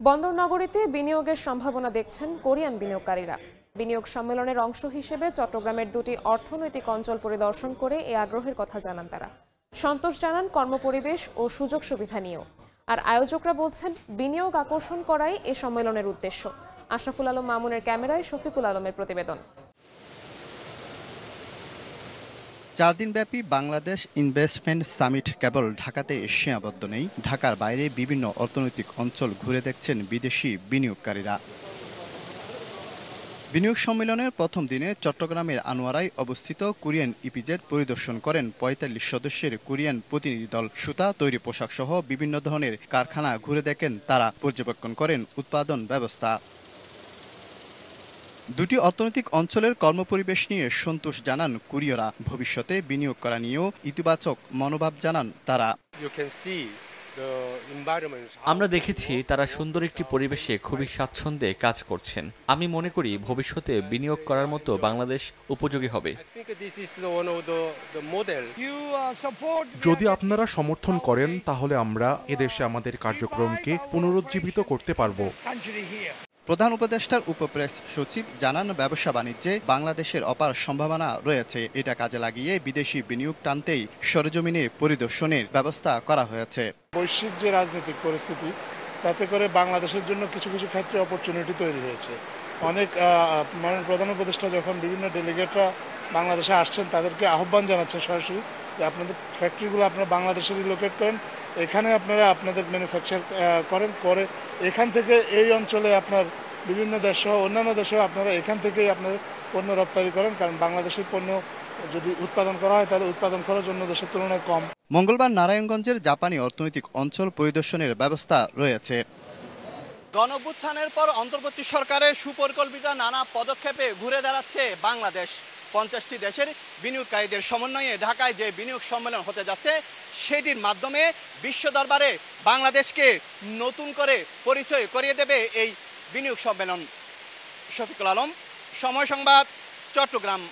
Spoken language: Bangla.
বন্দর নগরীতে বিনিয়োগের সম্ভাবনা দেখছেন কোরিয়ান বিনিয়োগকারীরা। বিনিয়োগ সম্মেলনের অংশ হিসেবে চট্টগ্রামের দুটি অর্থনৈতিক অঞ্চল পরিদর্শন করে এই আগ্রহের কথা জানান তারা। সন্তোষ জানান কর্মপরিবেশ ও সুযোগ সুবিধা নিয়েও। আর আয়োজকরা বলছেন বিনিয়োগ আকর্ষণ করাই এ সম্মেলনের উদ্দেশ্য। আশরাফুল আলম মামুনের ক্যামেরায় শফিকুল আলমের প্রতিবেদন। 4 দিনব্যাপী বাংলাদেশ ইনভেস্টমেন্ট সামিট কেবল ঢাকাতে সীমাবদ্ধ নেই, ঢাকার বাইরে বিভিন্ন অর্থনৈতিক অঞ্চল ঘুরে দেখছেন বিদেশি বিনিয়োগকারীরা। বিনিয়োগ সম্মেলনের প্রথম দিনে চট্টগ্রামের আনোয়ারায় অবস্থিত কোরিয়ান ইপিজেড পরিদর্শন করেন ৪৫ সদস্যের কোরিয়ান প্রতিনিধি দল। সুতা, তৈরি পোশাক সহ বিভিন্ন ধরনের কারখানা ঘুরে দেখেন তারা, পর্যবেক্ষণ করেন উৎপাদন ব্যবস্থা। দুটি অর্থনৈতিক অঞ্চলের কর্মপরিবেশ নিয়ে সন্তোষ জানান কোরীয়রা। ভবিষ্যতে বিনিয়োগ করা নিয়েও ইতিবাচক মনোভাব জানান তারা। আমরা দেখেছি তারা সুন্দর একটি পরিবেশে খুবই স্বাচ্ছন্দ্যে কাজ করছেন। আমি মনে করি ভবিষ্যতে বিনিয়োগ করার মতো বাংলাদেশ উপযোগী হবে। যদি আপনারা সমর্থন করেন তাহলে আমরা এদেশে আমাদের কার্যক্রমকে পুনরুজ্জীবিত করতে পারব। প্রধান উপদেষ্টার উপপ্রেস সচিব জানান ব্যবসা বাণিজ্যে বাংলাদেশের অপার সম্ভাবনা রয়েছে। এটা কাজে লাগিয়ে বিদেশি বিনিয়োগ টানতেই সরেজমিনে পরিদর্শনের ব্যবস্থা করা হয়েছে। বৈশ্বিক যে রাজনৈতিক পরিস্থিতি, তাতে করে বাংলাদেশের জন্য কিছু কিছু ক্ষেত্রে অপরচুনিটি তৈরি হয়েছে। অনেক প্রধান উপদেষ্টা যখন বিভিন্ন ডেলিগেটরা বাংলাদেশে আসছেন, তাদেরকে আহ্বান জানাচ্ছেন সরাসরি যে আপনাদের ফ্যাক্টরিগুলো আপনারা বাংলাদেশে রিলোকেট করেন, এখানে আপনারা আপনাদের ম্যানুফ্যাকচার করেন, করে এখান থেকে এই অঞ্চলে আপনার বিভিন্ন দেশ সহ অন্যান্য দেশেও আপনারা এখান থেকেই আপনার পণ্য রপ্তানি করেন, কারণ বাংলাদেশের পণ্য যদি উৎপাদন করা হয় তাহলে উৎপাদন খরচ অন্য দেশের তুলনায় কম। মঙ্গলবার নারায়ণগঞ্জের জাপানি অর্থনৈতিক অঞ্চল পরিদর্শনের ব্যবস্থা রয়েছে। গণঅভ্যুত্থানের পর অন্তর্বর্তী সরকারের সুপরিকল্পিত নানা পদক্ষেপে ঘুরে দাঁড়াচ্ছে বাংলাদেশ। 50টি দেশের বিনিয়োগকারীদের সমন্বয়ে ঢাকায় যে বিনিয়োগ সম্মেলন হতে যাচ্ছে, সেটির মাধ্যমে বিশ্ব দরবারে বাংলাদেশকে নতুন করে পরিচয় করিয়ে দেবে এই বিনিয়োগ সম্মেলন। শফিকুল আলম, সময় সংবাদ, চট্টগ্রাম।